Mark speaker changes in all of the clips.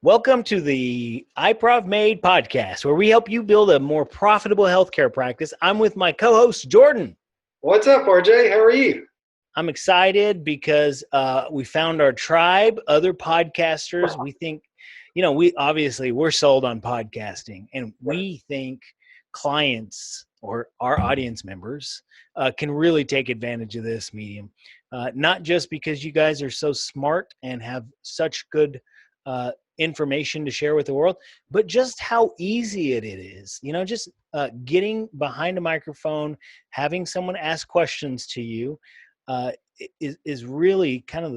Speaker 1: Welcome to the iProv Made podcast, where we help you build a more profitable healthcare practice. I'm with my co-host, Jordan.
Speaker 2: What's up, RJ? How are you?
Speaker 1: I'm excited because we found our tribe, other podcasters. We think, we're sold on podcasting, and we think clients or our audience members can really take advantage of this medium. Not just because you guys are so smart and have such good information to share with the world, but just how easy it is. Just getting behind a microphone, having someone ask questions to you is really kind of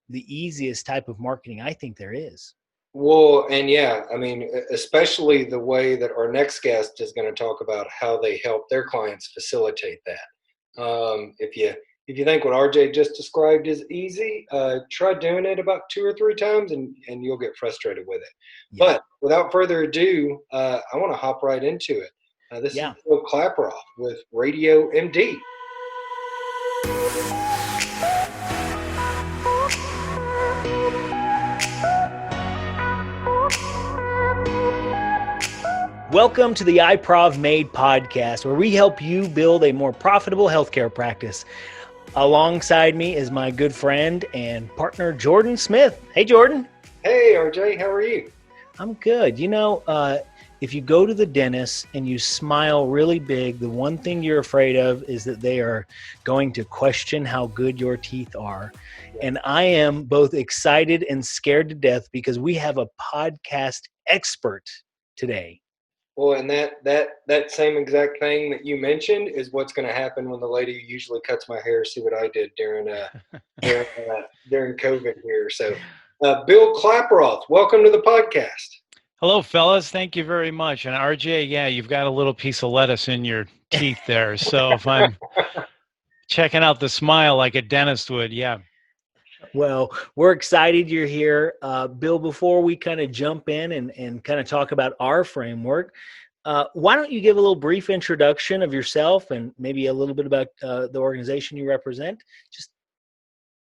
Speaker 1: the easiest type of marketing I think there is.
Speaker 2: Well, and yeah, I mean, especially the way that our next guest is going to talk about how they help their clients facilitate that. If you think what RJ just described is easy, try doing it about 2 or 3 times, and you'll get frustrated with it. Yeah. But without further ado, I want to hop right into it. This is Bill Klaproth with Radio MD.
Speaker 1: Welcome to the iProv Made podcast, where we help you build a more profitable healthcare practice. Alongside me is my good friend and partner, Jordan Smith. Hey, Jordan.
Speaker 2: Hey, RJ. How are you?
Speaker 1: I'm good. If you go to the dentist and you smile really big, the one thing you're afraid of is that they are going to question how good your teeth are. And I am both excited and scared to death because we have a podcast expert today.
Speaker 2: Well, and that same exact thing that you mentioned is what's going to happen when the lady who usually cuts my hair see what I did during COVID here. So, Bill Klaproth, welcome to the podcast.
Speaker 3: Hello, fellas. Thank you very much. And RJ, yeah, you've got a little piece of lettuce in your teeth there. So if I'm checking out the smile like a dentist would, yeah.
Speaker 1: Well, we're excited you're here. Bill, before we kind of jump in and kind of talk about our framework, why don't you give a little brief introduction of yourself and maybe a little bit about the organization you represent?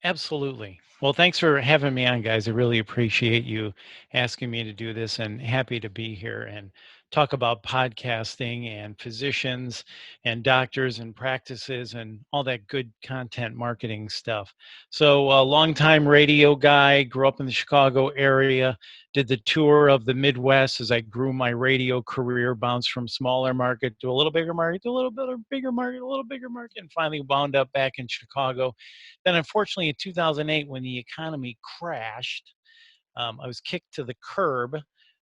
Speaker 3: Absolutely. Well, thanks for having me on, guys. I really appreciate you asking me to do this, and happy to be here and talk about podcasting and physicians and doctors and practices and all that good content marketing stuff. So a longtime radio guy, grew up in the Chicago area, did the tour of the Midwest as I grew my radio career, bounced from smaller market to a little bigger market, to a little bit bigger market, a little bigger market, and finally wound up back in Chicago. Then unfortunately in 2008, when the economy crashed, I was kicked to the curb.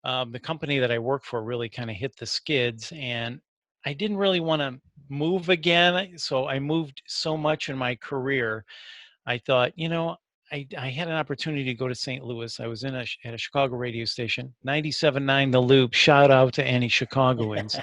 Speaker 3: The company that I worked for really kind of hit the skids, and I didn't really want to move again. So I moved so much in my career. I thought, I had an opportunity to go to St. Louis. I was at a Chicago radio station, 97.9 The Loop. Shout out to any Chicagoans.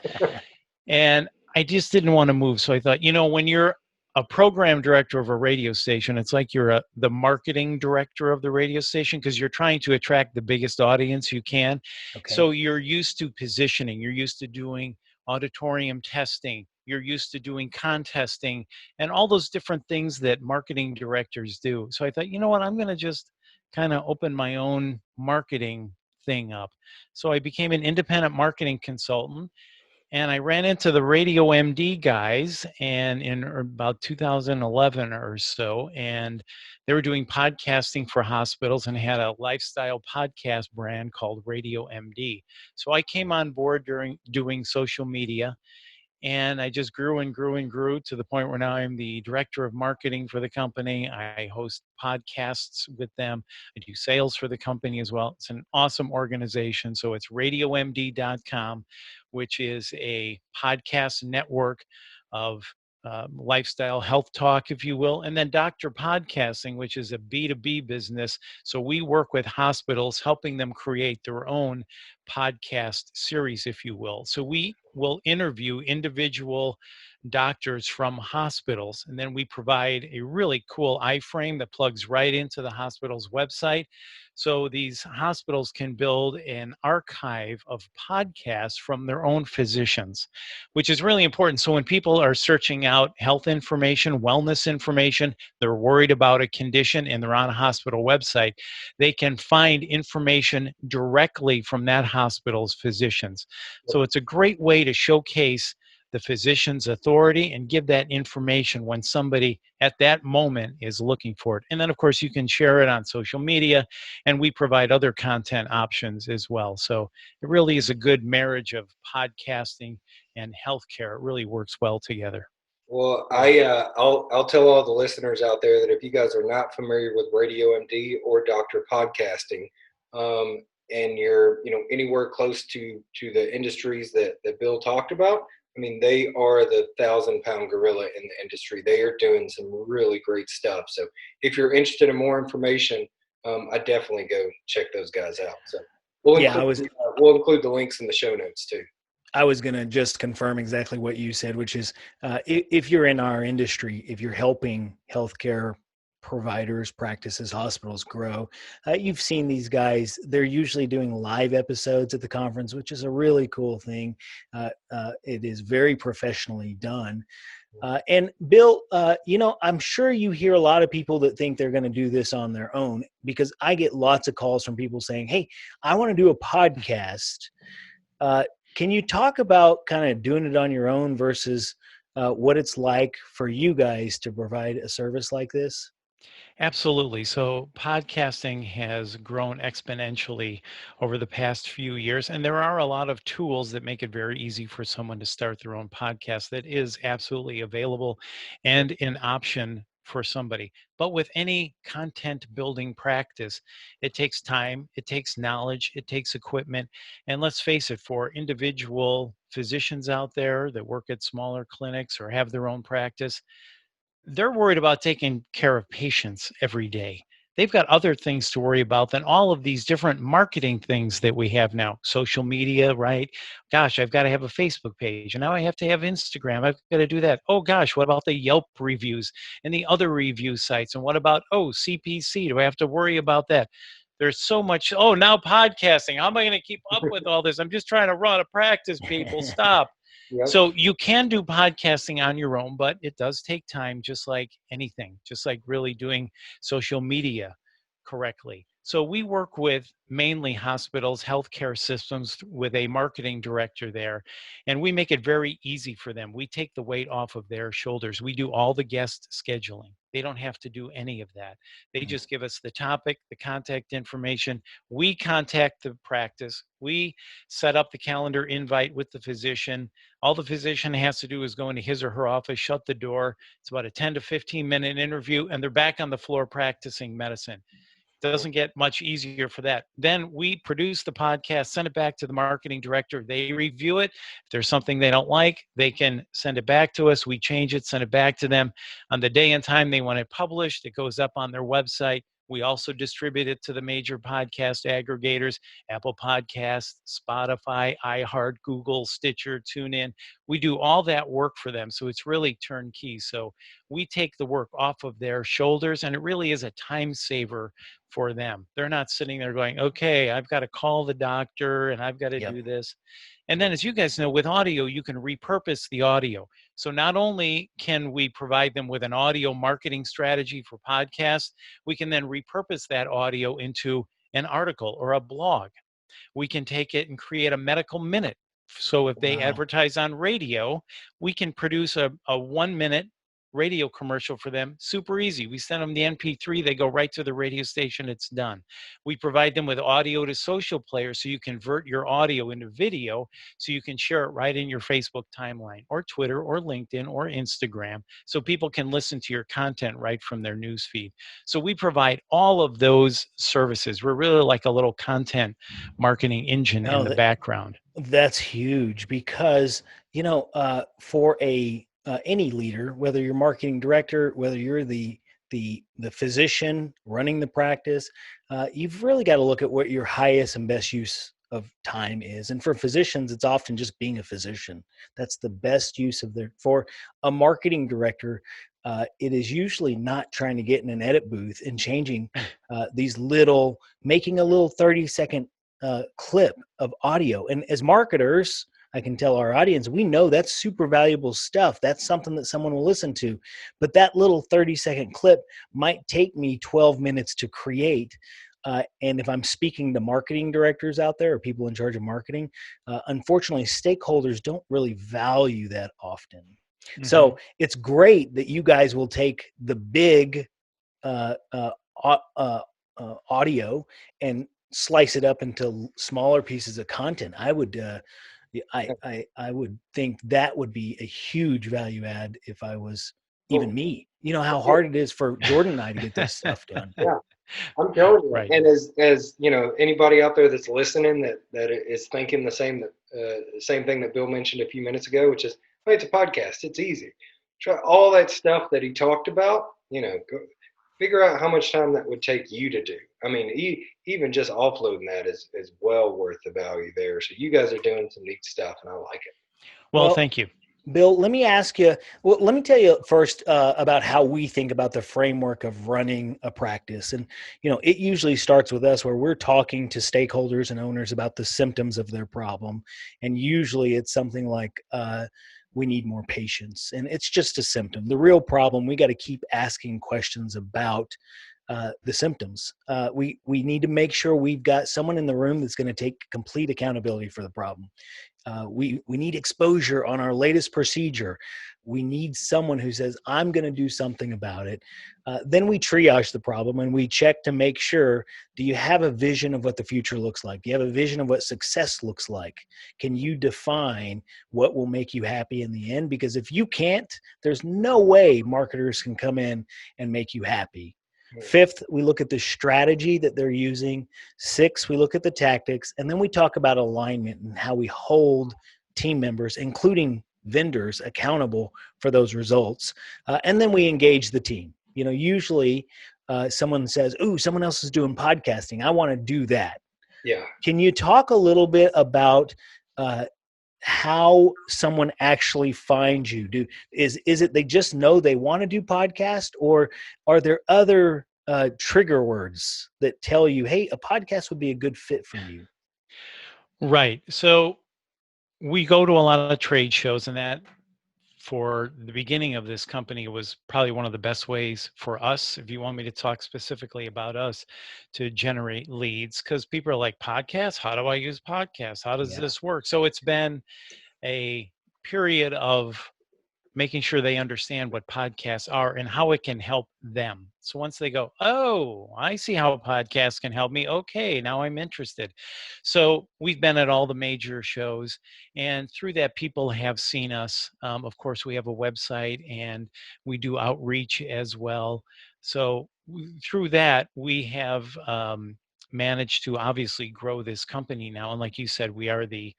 Speaker 3: And I just didn't want to move. So I thought, when you're a program director of a radio station, it's like you're the marketing director of the radio station, because you're trying to attract the biggest audience you can. Okay. So you're used to positioning, you're used to doing auditorium testing, you're used to doing contesting, and all those different things that marketing directors do. So I thought, you know what, I'm going to just kind of open my own marketing thing up. So I became an independent marketing consultant. And I ran into the Radio MD guys and in about 2011 or so, and they were doing podcasting for hospitals and had a lifestyle podcast brand called Radio MD. So I came on board doing social media, and I just grew and grew and grew to the point where now I'm the director of marketing for the company. I host podcasts with them. I do sales for the company as well. It's an awesome organization. So it's radiomd.com, which is a podcast network of lifestyle health talk, if you will, and then Doctor Podcasting, which is a B2B business. So we work with hospitals, helping them create their own podcast series, if you will. So we will interview individual doctors from hospitals, and then we provide a really cool iframe that plugs right into the hospital's website. So these hospitals can build an archive of podcasts from their own physicians, which is really important. So when people are searching out health information, wellness information, they're worried about a condition and they're on a hospital website, they can find information directly from that hospital's physicians. So it's a great way to showcase the physician's authority and give that information when somebody at that moment is looking for it. And then, of course, you can share it on social media, and we provide other content options as well. So it really is a good marriage of podcasting and healthcare. It really works well together.
Speaker 2: Well, I'll tell all the listeners out there that if you guys are not familiar with Radio MD or Doctor Podcasting, and you're anywhere close to the industries that Bill talked about, I mean, they are the 1,000-pound gorilla in the industry. They are doing some really great stuff. So if you're interested in more information, I definitely go check those guys out. So we'll include the links in the show notes too.
Speaker 1: I was going to just confirm exactly what you said, which is if you're in our industry, if you're helping healthcare providers, practices, hospitals grow, you've seen these guys. They're usually doing live episodes at the conference, which is a really cool thing. It is very professionally done. And Bill, I'm sure you hear a lot of people that think they're going to do this on their own, because I get lots of calls from people saying, hey, I want to do a podcast. Can you talk about kind of doing it on your own versus what it's like for you guys to provide a service like this?
Speaker 3: Absolutely. So podcasting has grown exponentially over the past few years, and there are a lot of tools that make it very easy for someone to start their own podcast. That is absolutely available and an option for somebody. But with any content building practice, it takes time, it takes knowledge, it takes equipment. And let's face it, for individual physicians out there that work at smaller clinics or have their own practice, they're worried about taking care of patients every day. They've got other things to worry about than all of these different marketing things that we have now. Social media, right? Gosh, I've got to have a Facebook page, and now I have to have Instagram. I've got to do that. Oh gosh, what about the Yelp reviews and the other review sites? And what about, CPC? Do I have to worry about that? There's so much. Oh, now podcasting. How am I going to keep up with all this? I'm just trying to run a practice, people. Stop.
Speaker 2: Yep.
Speaker 3: So you can do podcasting on your own, but it does take time, just like anything, just like really doing social media correctly. So we work with mainly hospitals, healthcare systems with a marketing director there, and we make it very easy for them. We take the weight off of their shoulders. We do all the guest scheduling. They don't have to do any of that. They just give us the topic, the contact information. We contact the practice. We set up the calendar invite with the physician. All the physician has to do is go into his or her office, shut the door. It's about a 10 to 15-minute interview, and they're back on the floor practicing medicine. Doesn't get much easier for that. Then we produce the podcast, send it back to the marketing director. They review it. If there's something they don't like, they can send it back to us. We change it, send it back to them. On the day and time they want it published, it goes up on their website. We also distribute it to the major podcast aggregators, Apple Podcasts, Spotify, iHeart, Google, Stitcher, TuneIn. We do all that work for them. So it's really turnkey. So we take the work off of their shoulders, and it really is a time saver for them. They're not sitting there going, okay, I've got to call the doctor and I've got to do this. And then, as you guys know, with audio, you can repurpose the audio. So not only can we provide them with an audio marketing strategy for podcasts, we can then repurpose that audio into an article or a blog. We can take it and create a medical minute. So if they advertise on radio, we can produce a 1-minute radio commercial for them. Super easy. We send them the MP3, they go right to the radio station, it's done. We provide them with audio to social players, so you convert your audio into video, so you can share it right in your Facebook timeline or Twitter or LinkedIn or Instagram, so people can listen to your content right from their newsfeed. So we provide all of those services. We're really like a little content marketing engine in the background.
Speaker 1: That's huge, because for any leader, whether you're marketing director, whether you're the physician running the practice, you've really got to look at what your highest and best use of time is. And for physicians, it's often just being a physician. That's the best use of their, for a marketing director. It is usually not trying to get in an edit booth and changing making a little 30-second clip of audio. And as marketers, I can tell our audience, we know that's super valuable stuff. That's something that someone will listen to. But that little 30-second clip might take me 12 minutes to create. And if I'm speaking to marketing directors out there or people in charge of marketing, unfortunately, stakeholders don't really value that often. Mm-hmm. So it's great that you guys will take the big audio and slice it up into smaller pieces of content. I would think that would be a huge value add if I was even me. You know how hard it is for Jordan and I to get this stuff done.
Speaker 2: Yeah, I'm telling you.
Speaker 3: Right.
Speaker 2: And as you know, anybody out there that's listening that is thinking the same thing that Bill mentioned a few minutes ago, which is, hey, it's a podcast. It's easy. Try all that stuff that he talked about. Go figure out how much time that would take you to do. I mean, even just offloading that is well worth the value there. So you guys are doing some neat stuff, and I like it.
Speaker 3: Well, thank you.
Speaker 1: Bill, let me ask you, let me tell you first about how we think about the framework of running a practice. And, it usually starts with us where we're talking to stakeholders and owners about the symptoms of their problem. And usually it's something like, we need more patience. And it's just a symptom. The real problem, we got to keep asking questions about the symptoms. We need to make sure we've got someone in the room that's going to take complete accountability for the problem. We need exposure on our latest procedure. We need someone who says, I'm going to do something about it. Then we triage the problem and we check to make sure, do you have a vision of what the future looks like? Do you have a vision of what success looks like? Can you define what will make you happy in the end? Because if you can't, there's no way marketers can come in and make you happy. Fifth, we look at the strategy that they're using. Six, we look at the tactics. And then we talk about alignment and how we hold team members, including vendors, accountable for those results. And then we engage the team. Usually someone says, ooh, someone else is doing podcasting. I want to do that.
Speaker 2: Yeah.
Speaker 1: Can you talk a little bit about how someone actually finds you? Is it they just know they want to do podcast, or are there other trigger words that tell you, hey, a podcast would be a good fit for you?
Speaker 3: Right. So we go to a lot of trade shows, and that for the beginning of this company was probably one of the best ways for us, if you want me to talk specifically about us, to generate leads, because people are like, podcasts? How do I use podcasts? How does this work? So it's been a period of making sure they understand what podcasts are and how it can help them. So once they go, oh, I see how a podcast can help me. Okay, now I'm interested. So we've been at all the major shows, and through that, people have seen us. Of course, we have a website and we do outreach as well. So through that, we have managed to obviously grow this company now. And like you said, we are the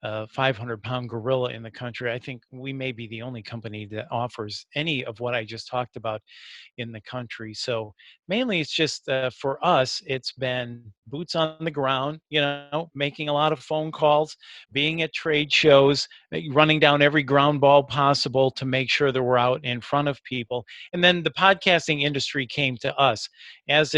Speaker 3: 500-pound gorilla in the country. I think we may be the only company that offers any of what I just talked about in the country. So mainly it's just for us, it's been boots on the ground, making a lot of phone calls, being at trade shows, running down every ground ball possible to make sure that we're out in front of people. And then the podcasting industry came to us and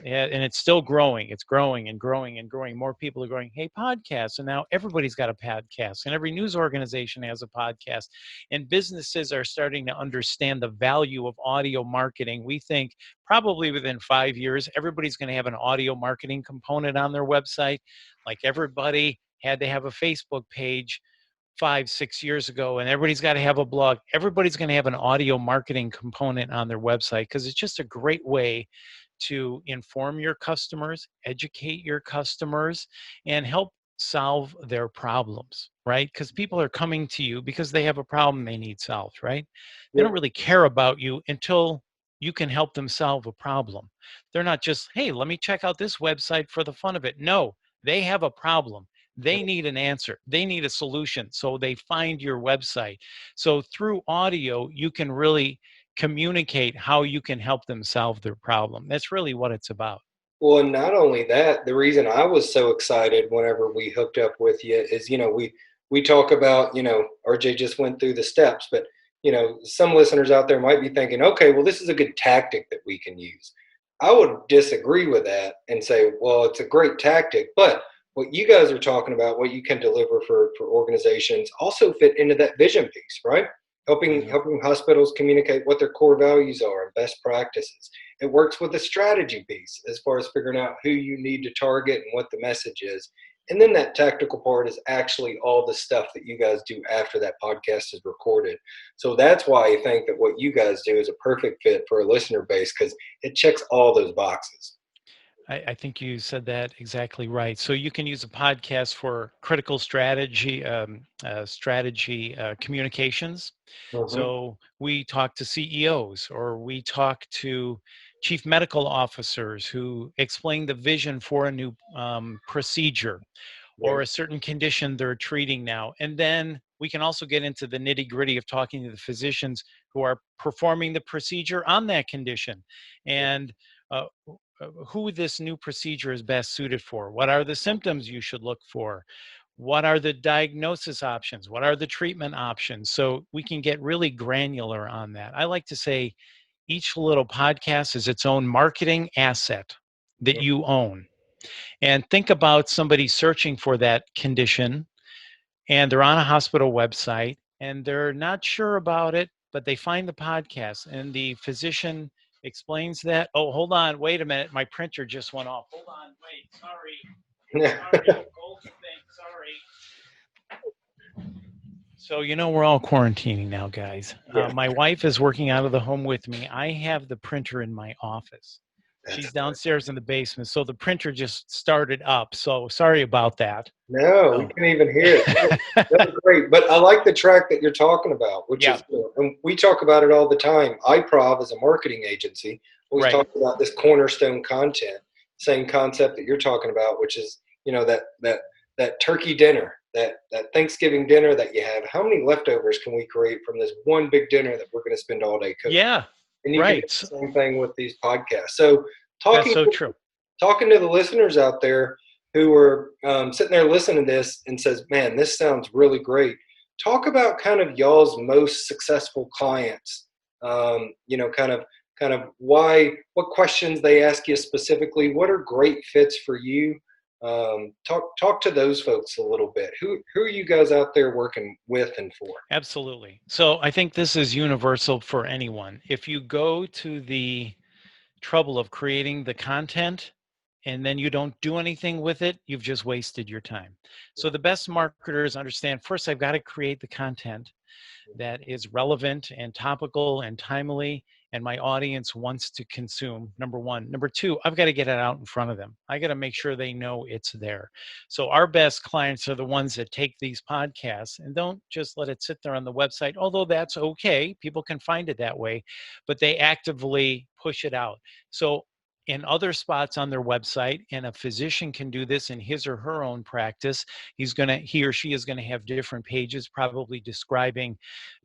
Speaker 3: it's still growing. It's growing and growing and growing. More people are going, hey, podcasts. And now everybody's got a podcast, and every news organization has a podcast. And businesses are starting to understand the value of audio marketing. We think probably within 5 years, everybody's going to have an audio marketing component on their website. Like everybody had to have a Facebook page 5-6 years ago, and everybody's got to have a blog. Everybody's going to have an audio marketing component on their website, because it's just a great way to inform your customers, educate your customers, and help solve their problems, right? Because people are coming to you because they have a problem they need solved, right? They don't really care about you until you can help them solve a problem. They're not just, hey, let me check out this website for the fun of it. No, they have a problem. They need an answer. They need a solution. So they find your website. So through audio, you can really communicate how you can help them solve their problem. That's really what it's about.
Speaker 2: Well, and not only that, the reason I was so excited whenever we hooked up with you is, we talk about, RJ just went through the steps, but some listeners out there might be thinking, okay, well, this is a good tactic that we can use. I would disagree with that and say, well, it's a great tactic, but what you guys are talking about, what you can deliver for organizations, also fit into that vision piece, right? Helping hospitals communicate what their core values are and best practices. It works with the strategy piece as far as figuring out who you need to target and what the message is. And then that tactical part is actually all the stuff that you guys do after that podcast is recorded. So that's why I think that what you guys do is a perfect fit for a listener base, because it checks all those boxes.
Speaker 3: I think you said that exactly right. So you can use a podcast for critical strategy communications.
Speaker 2: Mm-hmm.
Speaker 3: So we talk to CEOs, or we talk to chief medical officers who explain the vision for a new procedure
Speaker 2: Yeah.
Speaker 3: or a certain condition they're treating now. And then we can also get into the nitty gritty of talking to the physicians who are performing the procedure on that condition, and uh, who this new procedure is best suited for. What are the symptoms you should look for? What are the diagnosis options? What are the treatment options? So we can get really granular on that. I like to say each little podcast is its own marketing asset that you own. And think about somebody searching for that condition, and they're on a hospital website and they're not sure about it, but they find the podcast and the physician explains that. Oh, hold on, wait a minute, my printer just went off. Hold on, wait, sorry, hold the thing, sorry. So, we're all quarantining now, guys.
Speaker 2: Yeah.
Speaker 3: My wife is working out of the home with me. I have the printer in my office.
Speaker 2: That's
Speaker 3: She's downstairs in the basement. So the printer just started up. So sorry about that.
Speaker 2: No, we
Speaker 3: Oh.
Speaker 2: can't even hear it. That was great. But I like the track that you're talking about, which
Speaker 3: Yeah.
Speaker 2: is, and we talk about it all the time. iProv is a marketing agency. Always
Speaker 3: Right.
Speaker 2: talk about this cornerstone content, same concept that you're talking about, which is, that turkey dinner, that Thanksgiving dinner that you have. How many leftovers can we create from this one big dinner that we're going to spend all day cooking?
Speaker 3: Yeah.
Speaker 2: And you can do
Speaker 3: Right.
Speaker 2: the same thing with these podcasts. So
Speaker 3: That's
Speaker 2: talking
Speaker 3: so true.
Speaker 2: talking to the listeners out there who are sitting there listening to this and says, man, this sounds really great. Talk about kind of y'all's most successful clients, kind of what questions they ask you specifically, what are great fits for you. Talk to those folks a little bit. Who are you guys out there working with and for?
Speaker 3: Absolutely. So I think this is universal for anyone. If you go to the trouble of creating the content and then you don't do anything with it, you've just wasted your time. So the best marketers understand, first, I've got to create the content that is relevant and topical and timely, and my audience wants to consume. Number one. Number two, I've got to get it out in front of them. I got to make sure they know it's there. So our best clients are the ones that take these podcasts and don't just let it sit there on the website, although that's okay. People can find it that way, but they actively push it out. So in other spots on their website, and a physician can do this in his or her own practice, he or she is going to have different pages probably describing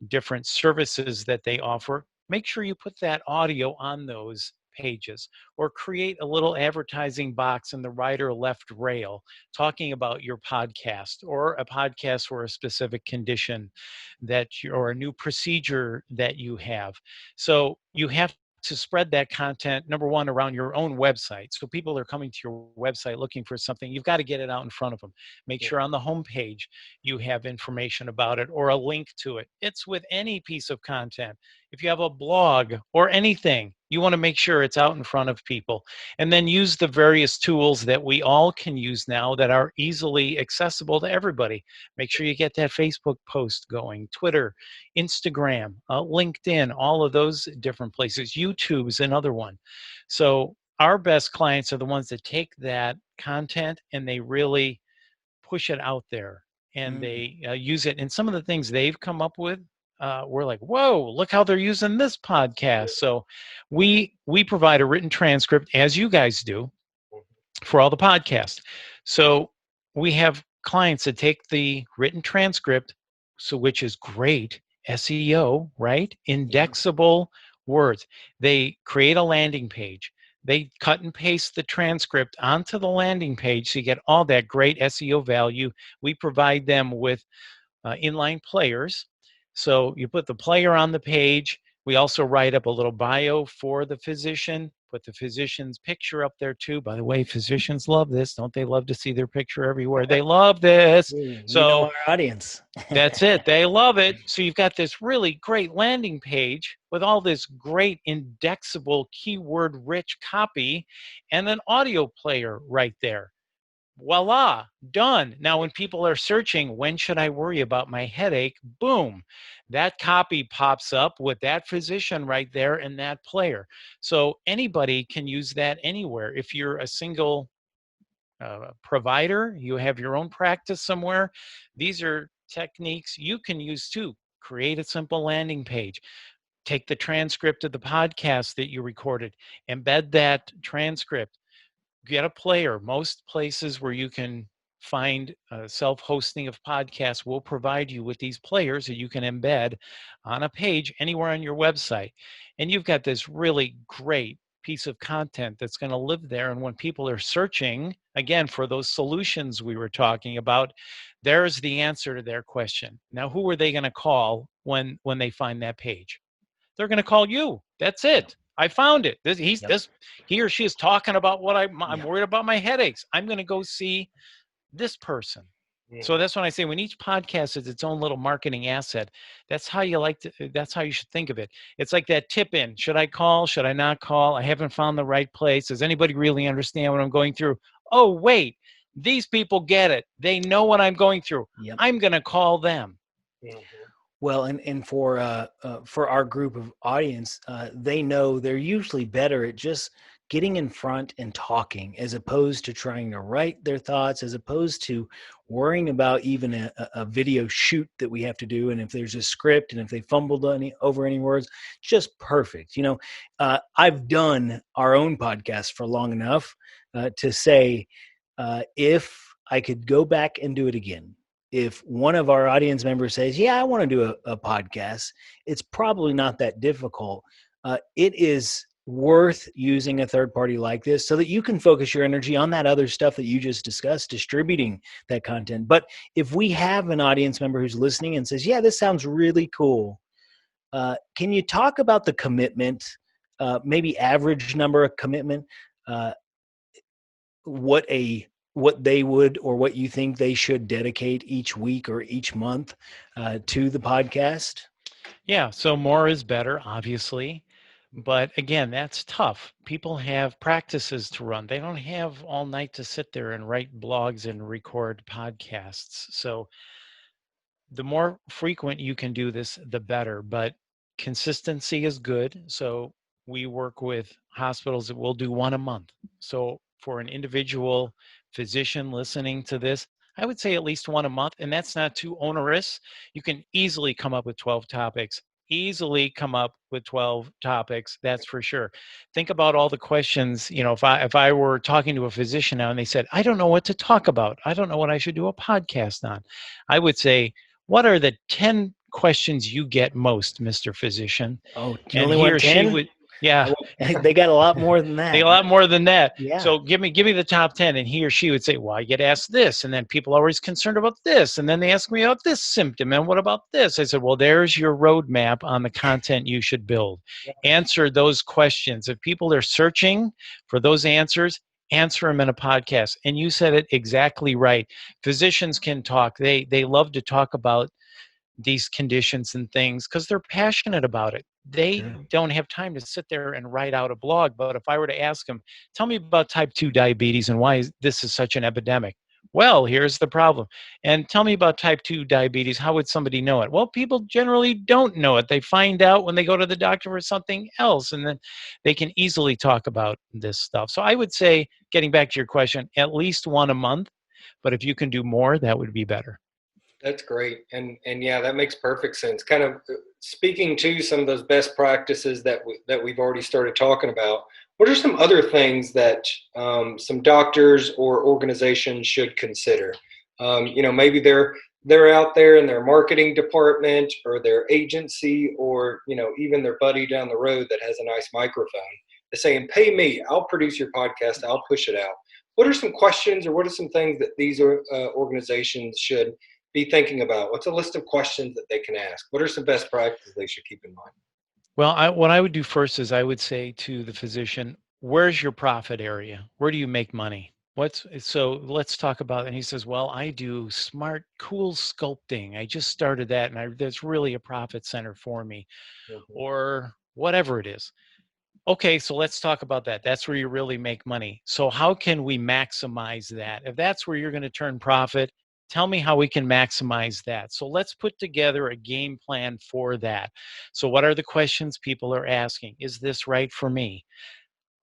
Speaker 3: different services that they offer. Make sure you put that audio on those pages, or create a little advertising box in the right or left rail talking about your podcast, or a podcast for a specific condition or a new procedure that you have. So you have to spread that content, number one, around your own website. So people are coming to your website looking for something. You've got to get it out in front of them. Make sure on the homepage you have information about it or a link to it. It's with any piece of content. If you have a blog or anything, you want to make sure it's out in front of people. And then use the various tools that we all can use now that are easily accessible to everybody. Make sure you get that Facebook post going, Twitter, Instagram, LinkedIn, all of those different places. YouTube's another one. So our best clients are the ones that take that content and they really push it out there, and they use it. And some of the things they've come up with, we're like, whoa, look how they're using this podcast. So we provide a written transcript, as you guys do, for all the podcasts. So we have clients that take the written transcript, so which is great SEO, right? Indexable words. They create a landing page. They cut and paste the transcript onto the landing page, so you get all that great SEO value. We provide them with inline players. So you put the player on the page. We also write up a little bio for the physician, put the physician's picture up there too. By the way, physicians love this. Don't they love to see their picture everywhere? They love this.
Speaker 1: We know
Speaker 3: So
Speaker 1: our audience.
Speaker 3: that's it. They love it. So you've got this really great landing page with all this great indexable keyword rich copy and an audio player right there. Voila, done. Now, when people are searching, when should I worry about my headache? Boom, that copy pops up with that physician right there and that player. So anybody can use that anywhere. If you're a single provider, you have your own practice somewhere, these are techniques you can use too. Create a simple landing page. Take the transcript of the podcast that you recorded, embed that transcript, get a player. Most places where you can find self-hosting of podcasts will provide you with these players that you can embed on a page anywhere on your website. And you've got this really great piece of content that's going to live there. And when people are searching, again, for those solutions we were talking about, there's the answer to their question. Now, who are they going to call when they find that page? They're going to call you. That's it. I found it. He or she is talking about what I'm worried about my headaches. I'm going to go see this person. So that's when I say when each podcast is its own little marketing asset, that's how you should think of it. It's like that tip in. Should I call? Should I not call? I haven't found the right place. Does anybody really understand what I'm going through? Oh, wait, these people get it. They know what I'm going through.
Speaker 1: Yep.
Speaker 3: I'm going to call them.
Speaker 1: Well, and for our group of audience, they know they're usually better at just getting in front and talking, as opposed to trying to write their thoughts, as opposed to worrying about even a video shoot that we have to do. And if there's a script and if they fumbled over any words, just perfect. I've done our own podcast for long enough to say, if I could go back and do it again, if one of our audience members says, yeah, I want to do a podcast, it's probably not that difficult. It is worth using a third party like this so that you can focus your energy on that other stuff that you just discussed, distributing that content. But if we have an audience member who's listening and says, yeah, this sounds really cool, can you talk about the commitment, maybe average number of commitment, what they would, or what you think they should dedicate each week or each month to the podcast?
Speaker 3: Yeah, so more is better, obviously. But again, that's tough. People have practices to run. They don't have all night to sit there and write blogs and record podcasts. So the more frequent you can do this, the better. But consistency is good. So we work with hospitals that will do one a month. So for an individual physician listening to this, I would say at least one a month, and that's not too onerous. You can easily come up with 12 topics. That's for sure. Think about all the questions. If I were talking to a physician now and they said, I don't know what to talk about, I don't know what I should do a podcast on, I would say, what are the 10 questions you get most, Mr. Physician?
Speaker 1: Oh, do you
Speaker 3: And
Speaker 1: only
Speaker 3: he
Speaker 1: want
Speaker 3: or
Speaker 1: 10?
Speaker 3: she would, yeah.
Speaker 1: They got a lot more than that.
Speaker 3: They a lot more than that.
Speaker 1: Yeah.
Speaker 3: So give me the top 10. And he or she would say, well, I get asked this. And then people are always concerned about this. And then they ask me about this symptom. And what about this? I said, well, there's your roadmap on the content you should build. Yeah. Answer those questions. If people are searching for those answers, answer them in a podcast. And you said it exactly right. Physicians can talk. They love to talk about these conditions and things because they're passionate about it. They don't have time to sit there and write out a blog. But if I were to ask them, tell me about type 2 diabetes and why this is such an epidemic. Well, here's the problem. And tell me about type 2 diabetes. How would somebody know it? Well, people generally don't know it. They find out when they go to the doctor for something else, and then they can easily talk about this stuff. So I would say, getting back to your question, at least one a month. But if you can do more, that would be better.
Speaker 2: That's great. And yeah, that makes perfect sense. Kind of speaking to some of those best practices that we've already started talking about, what are some other things that some doctors or organizations should consider? Maybe they're out there in their marketing department or their agency, or, even their buddy down the road that has a nice microphone. saying, pay me, I'll produce your podcast, I'll push it out. What are some questions or what are some things that these organizations should be thinking about? What's a list of questions that they can ask? What are some best practices they should keep in mind?
Speaker 3: Well, what I would do first is I would say to the physician, where's your profit area? Where do you make money? So let's talk about it. And he says, well, I do smart, cool sculpting. I just started that and that's really a profit center for me,
Speaker 2: Mhm.
Speaker 3: or whatever it is. Okay, so let's talk about that. That's where you really make money. So how can we maximize that? If that's where you're going to turn profit, tell me how we can maximize that. So let's put together a game plan for that. So what are the questions people are asking? Is this right for me?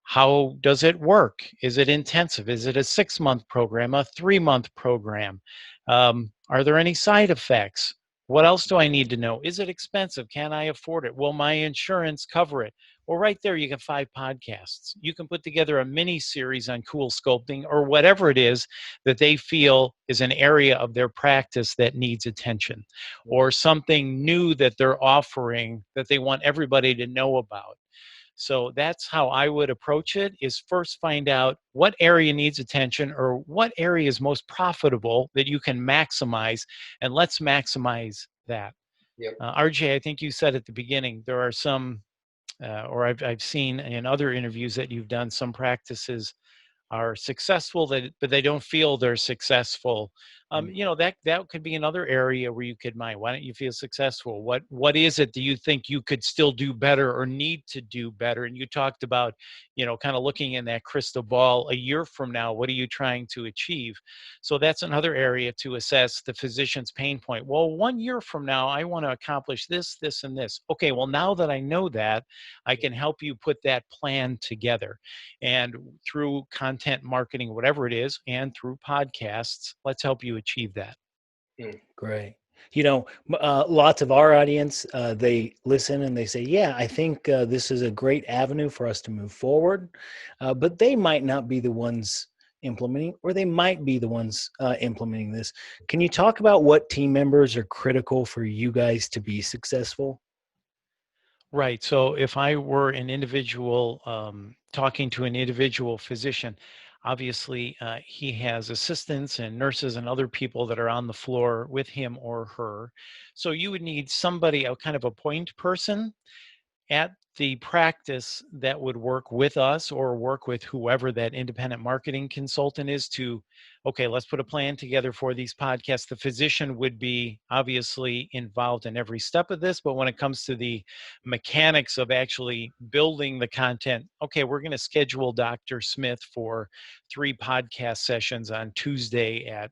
Speaker 3: How does it work? Is it intensive? Is it a 6-month program, a 3-month program? Are there any side effects? What else do I need to know? Is it expensive? Can I afford it? Will my insurance cover it? Well, right there, you get 5 podcasts. You can put together a mini series on cool sculpting or whatever it is that they feel is an area of their practice that needs attention, or something new that they're offering that they want everybody to know about. So that's how I would approach it, is first find out what area needs attention or what area is most profitable that you can maximize, and let's maximize that.
Speaker 2: Yep.
Speaker 3: RJ, I think you said at the beginning, there are some, or I've seen in other interviews that you've done, some practices are successful but they don't feel they're successful. That could be another area where you could mind, why don't you feel successful? What is it that you think you could still do better or need to do better? And you talked about, kind of looking in that crystal ball, a year from now, what are you trying to achieve? So that's another area to assess the physician's pain point. Well, 1 year from now, I want to accomplish this, this, and this. Okay, well, now that I know that, I can help you put that plan together. And through content marketing, whatever it is, and through podcasts, let's help you achieve that.
Speaker 1: Great. Lots of our audience, they listen and they say, yeah, I think this is a great avenue for us to move forward. But they might not be the ones implementing, or they might be the ones implementing this. Can you talk about what team members are critical for you guys to be successful?
Speaker 3: Right. So if I were an individual talking to an individual physician, obviously he has assistants and nurses and other people that are on the floor with him or her. So you would need somebody, a kind of a point person at the practice that would work with us or work with whoever that independent marketing consultant is to, okay, let's put a plan together for these podcasts. The physician would be obviously involved in every step of this, but when it comes to the mechanics of actually building the content, okay, we're going to schedule Dr. Smith for 3 podcast sessions on Tuesday at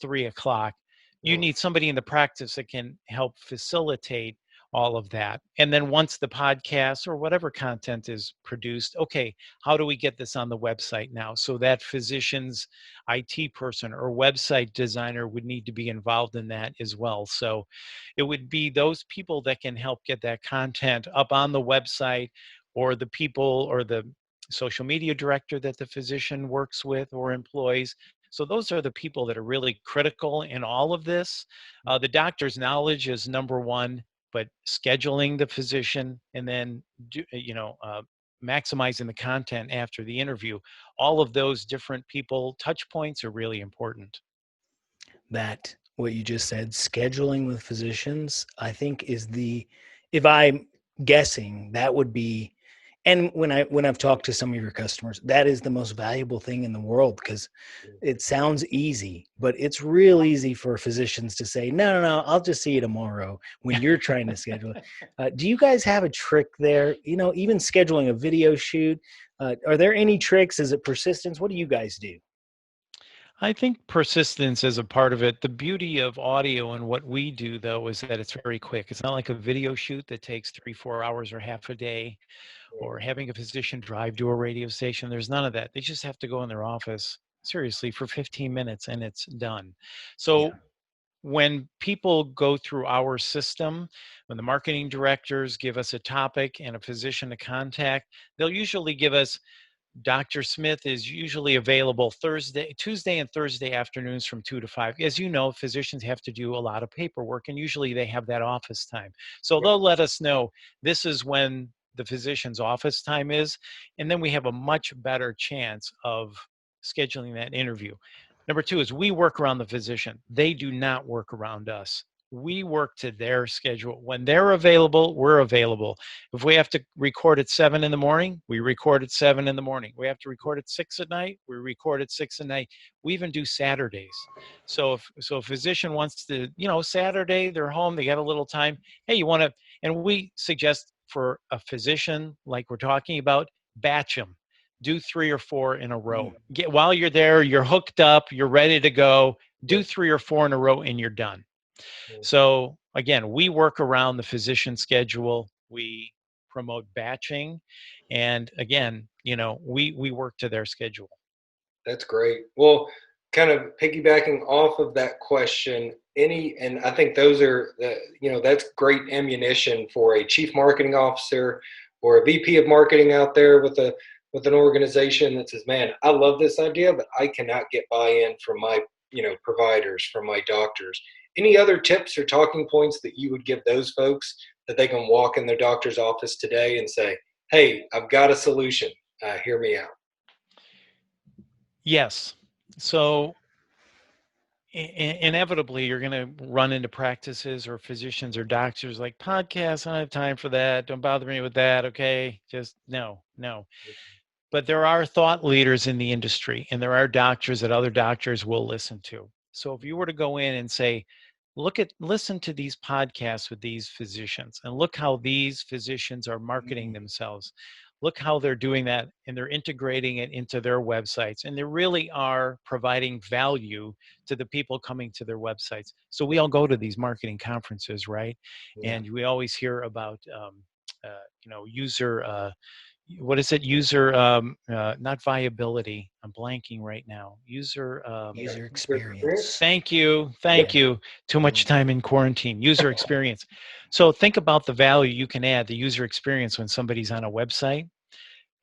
Speaker 3: 3 o'clock. You need somebody in the practice that can help facilitate all of that. And then once the podcast or whatever content is produced, okay, how do we get this on the website now? So that physician's IT person or website designer would need to be involved in that as well. So it would be those people that can help get that content up on the website, or the people or the social media director that the physician works with or employs. So those are the people that are really critical in all of this. The doctor's knowledge is number one, but scheduling the physician and then maximizing the content after the interview, all of those different people touch points are really important.
Speaker 1: That what you just said, scheduling with physicians, I think if I'm guessing, that would be, and when I've talked to some of your customers, that is the most valuable thing in the world, because it sounds easy, but it's real easy for physicians to say, no, I'll just see you tomorrow when you're trying to schedule it. Do you guys have a trick there? Even scheduling a video shoot, are there any tricks? Is it persistence? What do you guys do?
Speaker 3: I think persistence is a part of it. The beauty of audio and what we do, though, is that it's very quick. It's not like a video shoot that takes 3-4 hours or half a day, or having a physician drive to a radio station. There's none of that. They just have to go in their office, seriously, for 15 minutes and it's done.
Speaker 1: Yeah.
Speaker 3: So when people go through our system, when the marketing directors give us a topic and a physician to contact, they'll usually give us, Dr. Smith is usually available Tuesday and Thursday afternoons from 2 to 5. As you know, physicians have to do a lot of paperwork, and usually they have that office time. So they'll let us know this is when the physician's office time is, and then we have a much better chance of scheduling that interview. Number two is we work around the physician. They do not work around us. We work to their schedule. When they're available, we're available. If we have to record at 7 in the morning, we record at 7 in the morning. We have to record at 6 at night, we record at 6 at night. We even do Saturdays. So if a physician wants to, Saturday, they're home, they got a little time. Hey, you want to, and we suggest for a physician like we're talking about, batch them. Do 3 or 4 in a row. While you're there, you're hooked up, you're ready to go. Do 3 or 4 in a row and you're done. So again, we work around the physician schedule. We promote batching, and again, we work to their schedule.
Speaker 2: That's great. Well, kind of piggybacking off of that question, and I think those are that's great ammunition for a chief marketing officer or a VP of marketing out there with an organization that says, man, I love this idea, but I cannot get buy-in from my providers, from my doctors. Any other tips or talking points that you would give those folks that they can walk in their doctor's office today and say, hey, I've got a solution, hear me out?
Speaker 3: Yes. So inevitably you're going to run into practices or physicians or doctors like, podcasts, I don't have time for that, don't bother me with that. Okay, just no. But there are thought leaders in the industry, and there are doctors that other doctors will listen to. So if you were to go in and say, listen to these podcasts with these physicians, and look how these physicians are marketing themselves. Look how they're doing that, and they're integrating it into their websites, and they really are providing value to the people coming to their websites. So we all go to these marketing conferences, right?
Speaker 2: Yeah.
Speaker 3: And we always hear about, user, what is it? User, not viability. I'm blanking right now. User
Speaker 1: experience.
Speaker 3: Thank you. Too much time in quarantine. User experience. So think about the value you can add, the user experience, when somebody's on a website.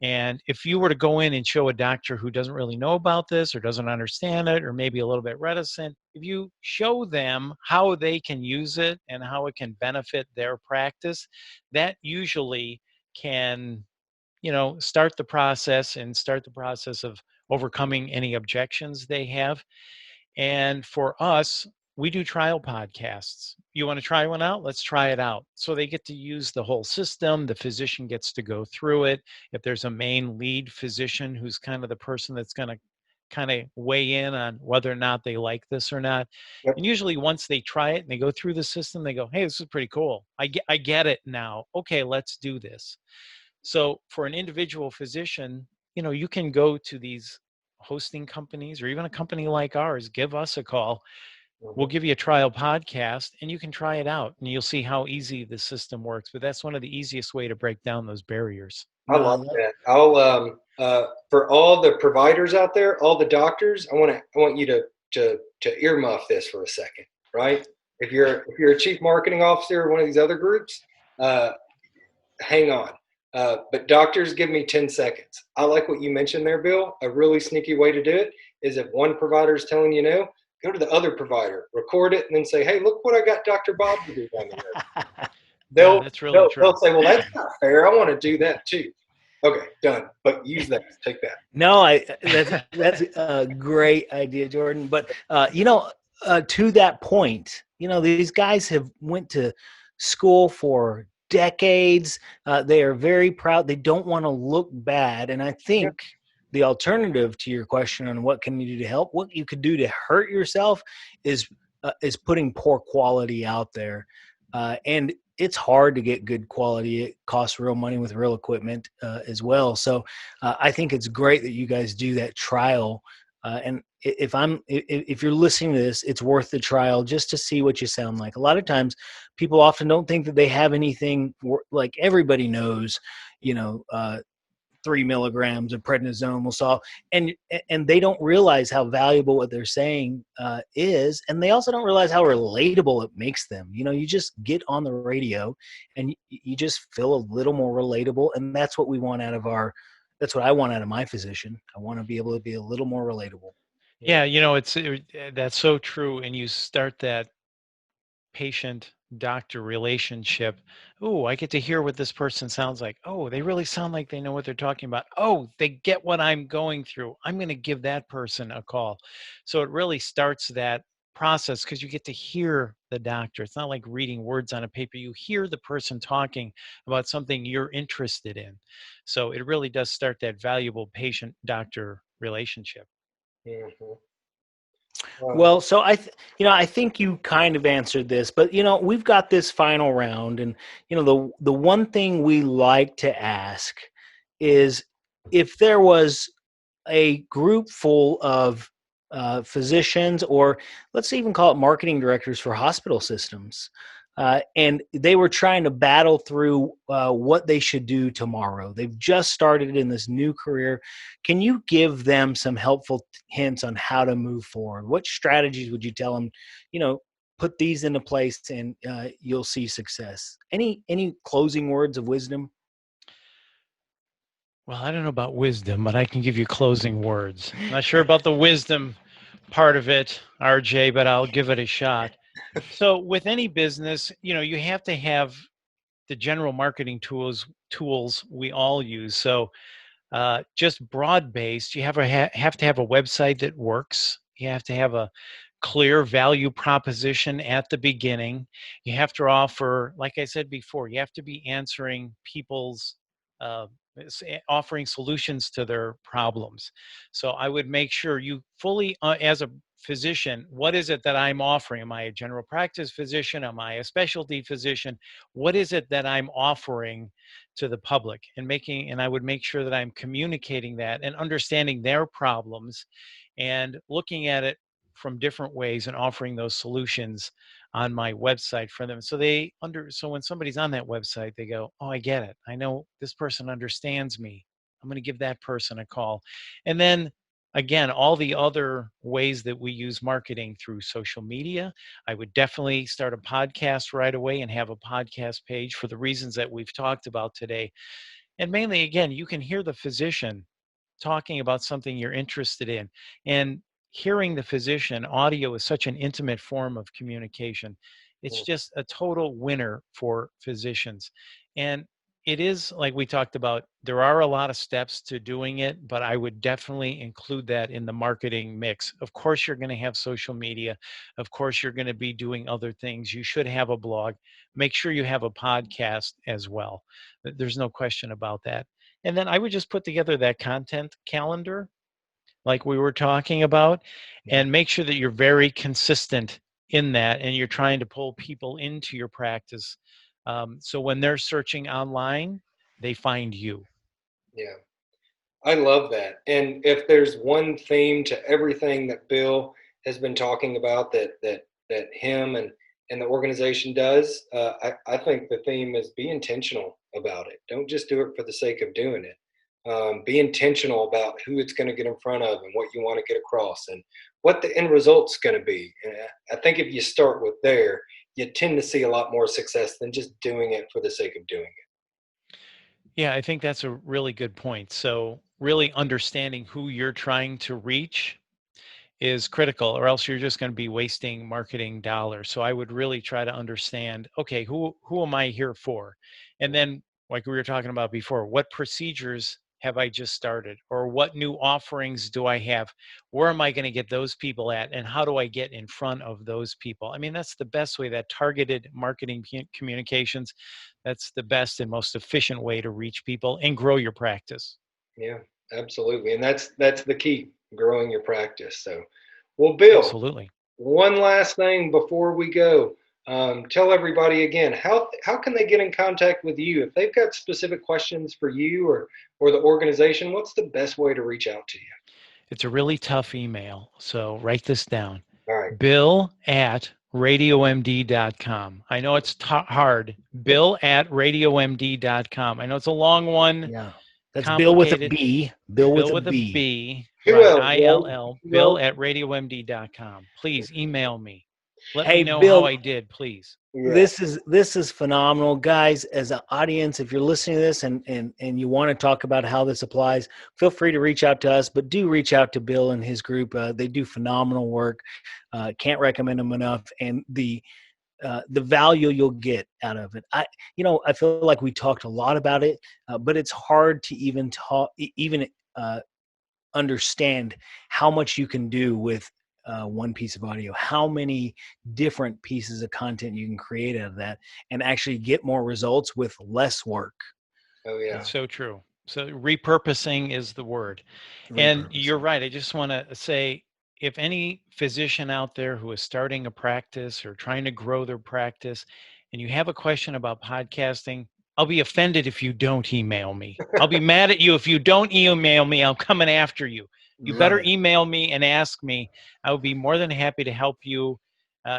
Speaker 3: And if you were to go in and show a doctor who doesn't really know about this or doesn't understand it, or maybe a little bit reticent, if you show them how they can use it and how it can benefit their practice, that usually can start the process of overcoming any objections they have. And for us, we do trial podcasts. You want to try one out? Let's try it out. So they get to use the whole system. The physician gets to go through it. If there's a main lead physician who's kind of the person that's going to kind of weigh in on whether or not they like this or not.
Speaker 2: Yep.
Speaker 3: And usually once they try it and they go through the system, they go, hey, this is pretty cool. I get it now. Okay, let's do this. So for an individual physician, you can go to these hosting companies or even a company like ours, give us a call. We'll give you a trial podcast and you can try it out and you'll see how easy the system works. But that's one of the easiest way to break down those barriers.
Speaker 2: I love that. I'll for all the providers out there, all the doctors, I want you to earmuff this for a second, right? If you're a chief marketing officer or one of these other groups, hang on. But doctors, give me 10 seconds. I like what you mentioned there, Bill. A really sneaky way to do it is if one provider is telling you no, go to the other provider, record it, and then say, hey, look what I got Dr. Bob to do down the road. They'll say, well, that's not fair. I want to do that too. Okay, done. But use that. Take that.
Speaker 1: No, that's a great idea, Jordan. But to that point, these guys have went to school for decades. They are very proud. They don't want to look bad. And I think the alternative to your question on what can you do to help, what you could do to hurt yourself is putting poor quality out there. And it's hard to get good quality. It costs real money with real equipment as well. So I think it's great that you guys do that trial. And if you're listening to this, it's worth the trial just to see what you sound like. A lot of times people often don't think that they have anything like everybody knows, 3 milligrams of prednisone will solve, and they don't realize how valuable what they're saying is, and they also don't realize how relatable it makes them. You just get on the radio, and you just feel a little more relatable, and that's what we want that's what I want out of my physician. I want to be able to be a little more relatable.
Speaker 3: Yeah, that's so true, and you start that patient-doctor relationship. Oh, I get to hear what this person sounds like. Oh, they really sound like they know what they're talking about. Oh, they get what I'm going through. I'm going to give that person a call. So it really starts that process because you get to hear the doctor. It's not like reading words on a paper. You hear the person talking about something you're interested in. So it really does start that valuable patient-doctor relationship.
Speaker 2: Mhm.
Speaker 1: Well, so I think you kind of answered this, but we've got this final round, and the one thing we like to ask is if there was a group full of physicians, or let's even call it marketing directors for hospital systems, and they were trying to battle through what they should do tomorrow. They've just started in this new career. Can you give them some helpful hints on how to move forward? What strategies would you tell them? Put these into place, and you'll see success. Any closing words of wisdom?
Speaker 3: Well, I don't know about wisdom, but I can give you closing words. Not sure about the wisdom part of it, RJ, but I'll give it a shot. So with any business, you have to have the general marketing tools we all use. So just broad based, you have to have a website that works. You have to have a clear value proposition at the beginning. You have to offer, like I said before, you have to be answering people's uh, offering solutions to their problems. So I would make sure you fully, as a physician, what is it that I'm offering? Am I a general practice physician? Am I a specialty physician? What is it that I'm offering to the public? And I would make sure that I'm communicating that and understanding their problems and looking at it from different ways and offering those solutions on my website for them. So when somebody's on that website, they go, "Oh, I get it. I know this person understands me. I'm going to give that person a call." And then again, all the other ways that we use marketing through social media, I would definitely start a podcast right away and have a podcast page for the reasons that we've talked about today. And mainly, again, you can hear the physician talking about something you're interested in. And hearing the physician, audio is such an intimate form of communication. It's
Speaker 2: Mm.
Speaker 3: just a total winner for physicians. And it is, like we talked about, there are a lot of steps to doing it, but I would definitely include that in the marketing mix. Of course, you're going to have social media. Of course, you're going to be doing other things. You should have a blog. Make sure you have a podcast as well. There's no question about that. And then I would just put together that content calendar, like we were talking about,
Speaker 1: Yeah.
Speaker 3: and make sure that you're very consistent in that and you're trying to pull people into your practice. So when they're searching online, they find you.
Speaker 2: Yeah. I love that. And if there's one theme to everything that Bill has been talking about that him and the organization does, I think the theme is be intentional about it. Don't just do it for the sake of doing it. Be intentional about who it's going to get in front of and what you want to get across and what the end result's going to be. And I think if you start with there, you tend to see a lot more success than just doing it for the sake of doing it.
Speaker 3: Yeah, I think that's a really good point. So really understanding who you're trying to reach is critical, or else you're just going to be wasting marketing dollars. So I would really try to understand, okay, who am I here for? And then, like we were talking about before, what procedures have I just started, or what new offerings do I have? Where am I going to get those people at, and how do I get in front of those people? I mean, that's the best way. That targeted marketing communications, that's the best and most efficient way to reach people and grow your practice.
Speaker 2: Yeah, absolutely. And that's the key, growing your practice. So, well, Bill,
Speaker 3: Absolutely.
Speaker 2: one last thing before we go. Tell everybody again how can they get in contact with you if they've got specific questions for you or the organization. What's the best way to reach out to you?
Speaker 3: It's a really tough email, so write this down.
Speaker 2: All right.
Speaker 3: Bill at radiomd.com. I know it's hard. Bill at radiomd.com. I know it's a long one,
Speaker 1: Yeah. That's Bill with a
Speaker 3: complicated.
Speaker 1: B. Bill with
Speaker 3: Bill
Speaker 1: a
Speaker 3: with a
Speaker 1: B.
Speaker 3: B,
Speaker 2: Who
Speaker 3: right?
Speaker 2: else?
Speaker 3: ILL.
Speaker 2: Who
Speaker 3: Bill
Speaker 2: else?
Speaker 3: at radiomd.com. Please email me. Let me
Speaker 1: Hey,
Speaker 3: know how
Speaker 1: Bill,
Speaker 3: I did, please.
Speaker 2: Yeah.
Speaker 1: this is phenomenal, guys. As an audience, if you're listening to this and you want to talk about how this applies, feel free to reach out to us, but do reach out to Bill and his group. They do phenomenal work. Can't recommend them enough. And the the value you'll get out of it. I feel like we talked a lot about it, but it's hard to even understand how much you can do with one piece of audio, how many different pieces of content you can create out of that and actually get more results with less work.
Speaker 2: Oh yeah.
Speaker 3: That's so true. So repurposing is the word. And you're right. I just want to say, if any physician out there who is starting a practice or trying to grow their practice, and you have a question about podcasting, I'll be offended if you don't email me. I'll be mad at you if you don't email me. I'm coming after you. You better email me and ask me. I will be more than happy to help you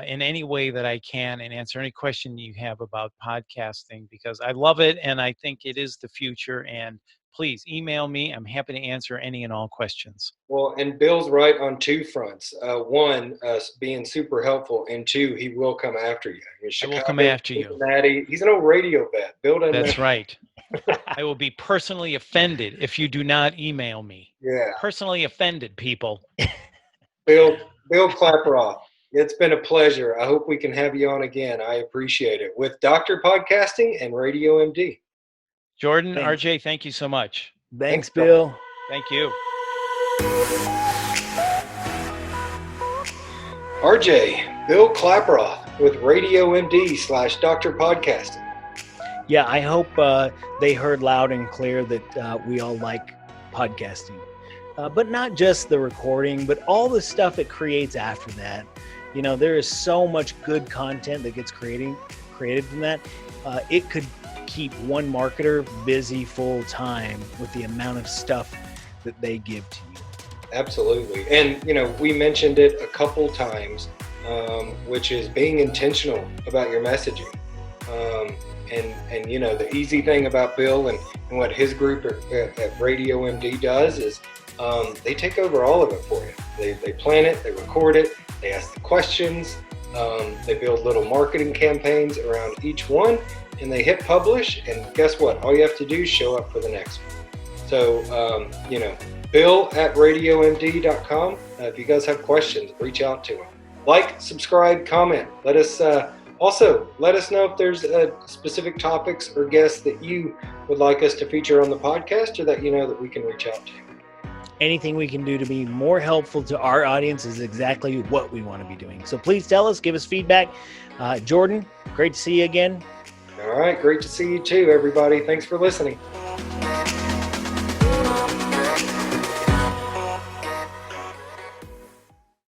Speaker 3: in any way that I can and answer any question you have about podcasting, because I love it and I think it is the future. And please email me. I'm happy to answer any and all questions.
Speaker 2: Well, and Bill's right on two fronts. One, being super helpful, and two, he will come after you.
Speaker 3: I will come after you.
Speaker 2: Cincinnati, he's an old radio vet. Bill doesn't
Speaker 3: That's right. I will be personally offended if you do not email me.
Speaker 2: Yeah.
Speaker 3: Personally offended, people.
Speaker 2: Bill Klaproth, it's been a pleasure. I hope we can have you on again. I appreciate it. With Dr. Podcasting and Radio MD.
Speaker 3: Jordan, thanks. RJ, thank you so much.
Speaker 1: Thanks, Bill.
Speaker 3: Thank you.
Speaker 2: RJ, Bill Klaproth with Radio MD / Dr. Podcasting.
Speaker 1: Yeah, I hope they heard loud and clear that we all like podcasting. But not just the recording, but all the stuff it creates after that. There is so much good content that gets created from that. It could keep one marketer busy full time with the amount of stuff that they give to you.
Speaker 2: Absolutely. And, we mentioned it a couple times, which is being intentional about your messaging. And the easy thing about Bill and what his group at Radio MD does is they take over all of it for you. They plan it, they record it, they ask the questions, they build little marketing campaigns around each one, and they hit publish, and guess what? All you have to do is show up for the next one. So, Bill at radiomd.com. If you guys have questions, reach out to him. Like, subscribe, comment. Let us know if there's specific topics or guests that you would like us to feature on the podcast, or that that we can reach out to.
Speaker 1: Anything we can do to be more helpful to our audience is exactly what we want to be doing. So please tell us, give us feedback. Jordan, great to see you again.
Speaker 2: All right, great to see you too, everybody. Thanks for listening.